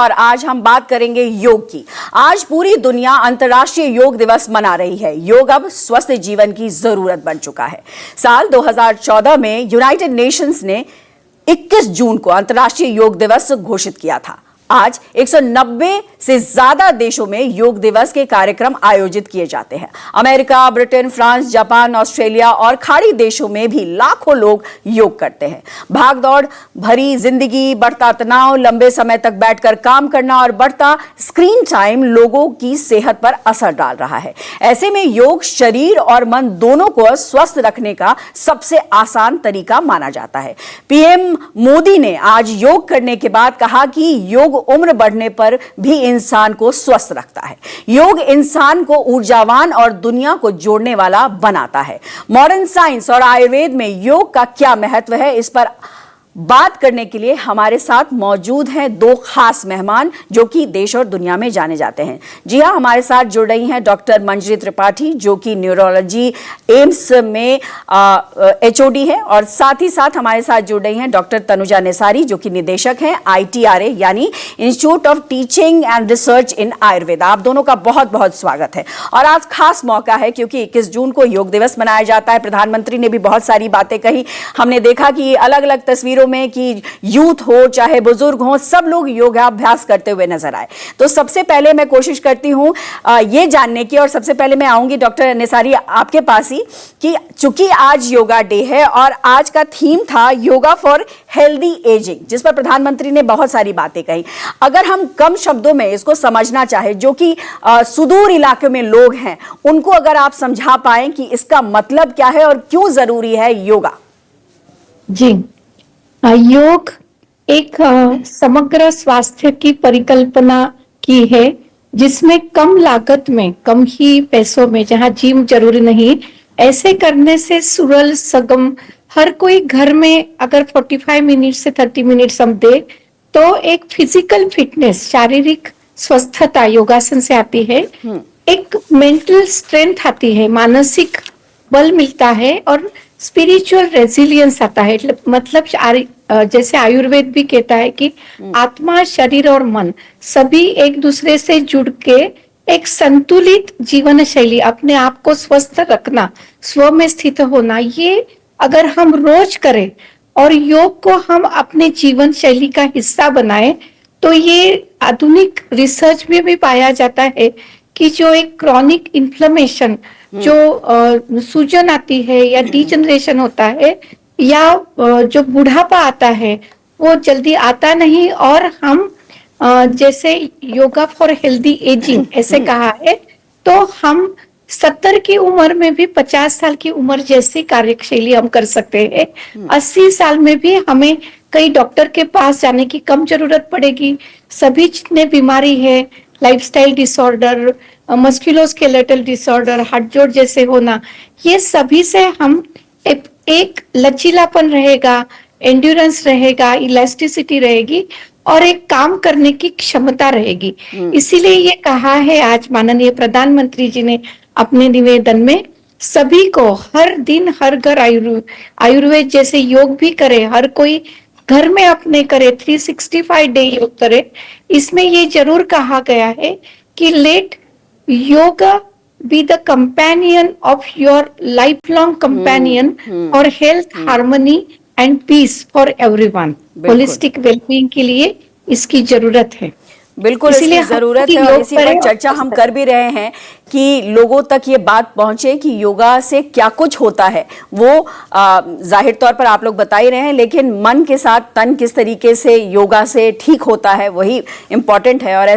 और आज हम बात करेंगे योग की। आज पूरी दुनिया अंतर्राष्ट्रीय योग दिवस मना रही है। योग अब स्वस्थ जीवन की जरूरत बन चुका है। साल 2014 में यूनाइटेड नेशंस ने 21 जून को अंतर्राष्ट्रीय योग दिवस घोषित किया था। आज 190 से ज्यादा देशों में योग दिवस के कार्यक्रम आयोजित किए जाते हैं। America, Britain, France, Japan, Australia और खाड़ी देशों में भी लाखों लोग योग करते हैं। भागदौड़ भरी जिंदगी, बढ़ता तनाव, लंबे समय तक बैठकर काम करना और बढ़ता स्क्रीन टाइम लोगों की सेहत पर असर डाल रहा है। ऐसे में योग शरीर और मन दोनों को स्वस्थ रखने का सबसे आसान तरीका माना जाता है। पीएम मोदी ने आज योग करने के बाद कहा कि योग उम्र बढ़ने पर भी इंसान को स्वस्थ रखता है। योग इंसान को ऊर्जावान और दुनिया को जोड़ने वाला बनाता है। मॉडर्न साइंस और आयुर्वेद में योग का क्या महत्व है, इस पर बात करने के लिए हमारे साथ मौजूद हैं दो खास मेहमान जो कि देश और दुनिया में जाने जाते हैं। जी हां, हमारे साथ जुड़ रही हैं डॉक्टर मंजरी त्रिपाठी जो कि न्यूरोलॉजी एम्स में एचओडी है, और साथ ही साथ हमारे साथ जुड़ रही हैं डॉक्टर तनुजा नेसारी जो कि निदेशक हैं ITRA यानी institute of teaching and research इन आयुर्वेद। आप दोनों का बहुत बहुत स्वागत है। और आज खास मौका है क्योंकि 21 जून को योग दिवस मनाया जाता है। प्रधानमंत्री ने भी बहुत सारी बातें कही। हमने देखा कि अलग अलग तस्वीरों में कि यूथ हो चाहे बुजुर्ग हो, सब लोग योगाभ्यास करते हुए नजर आए। तो सबसे पहले मैं कोशिश करती हूं ये जानने की, और सबसे पहले मैं आऊंगी डॉक्टर नेसारी आपके पास ही, कि चूंकि आज योगा डे है और आज का थीम था योगा फॉर हेल्दी एजिंग, जिस पर प्रधानमंत्री ने बहुत सारी बातें कही। अगर हम कम शब्दों में इसको समझना चाहे, जो कि सुदूर इलाके में लोग हैं, उनको अगर आप समझा पाएं कि इसका मतलब क्या है और क्यों जरूरी है योगा। जी, योग एक समग्र स्वास्थ्य की परिकल्पना की है, जिसमें कम लागत में, कम ही पैसों में, जहां जिम जरूरी नहीं, ऐसे करने से सुरल सगम हर कोई घर में अगर 45 मिनट से 30 मिनट हम दे तो एक फिजिकल फिटनेस, शारीरिक स्वस्थता योगासन से आती है। एक मेंटल स्ट्रेंथ आती है, मानसिक बल मिलता है, और स्पिरिचुअल रेजिलियंस आता है। मतलब जैसे आयुर्वेद भी कहता है कि आत्मा, शरीर और मन सभी एक दूसरे से जुड़ के एक संतुलित जीवन शैली, अपने आप को स्वस्थ रखना, स्व में स्थित होना, ये अगर हम रोज करें और योग को हम अपने जीवन शैली का हिस्सा बनाएं, तो ये आधुनिक रिसर्च में भी पाया जाता है कि जो एक क्रॉनिक इन्फ्लेमेशन, जो सूजन आती है या डीजनरेशन होता है या जो बुढ़ापा आता है, वो जल्दी आता नहीं। और हम जैसे योगा फॉर हेल्दी एजिंग ऐसे कहा है, तो हम 70 की उम्र में भी 50 साल की उम्र जैसी कार्यशैली हम कर सकते हैं। 80 साल में भी हमें कई डॉक्टर के पास जाने की कम जरूरत पड़ेगी। सभी जितने बीमारी है, लाइफस्टाइल डिसऑर्डर, मस्कुलोस्केलेटल डिसऑर्डर, हाथ जोड़ जैसे होना, ये सभी से हम एक लचीलापन रहेगा, एंड्योरेंस रहेगा, इलास्टिसिटी रहेगी और एक काम करने की क्षमता रहेगी। इसीलिए ये कहा है आज माननीय प्रधानमंत्री जी ने अपने निवेदन में, सभी को हर दिन हर घर आयुर्वेद जैसे योग भी करे, हर कोई घर में अपने करे, 365 डे योग करे। इसमें ये जरूर कहा गया है कि let yoga be the companion of your lifelong companion for health, harmony and peace for everyone. Holistic well-being के लिए इसकी जरूरत है। बिल्कुल इसकी जरूरत है, और इसी पर चर्चा हम कर भी रहे हैं कि लोगों तक ये बात पहुंचे कि योगा से क्या कुछ होता है। वो जाहिर तौर पर आप लोग बता ही रहे हैं, लेकिन मन के साथ तन किस तरीके से योगा से ठीक होता है, वही इम्पोर्टेंट है। और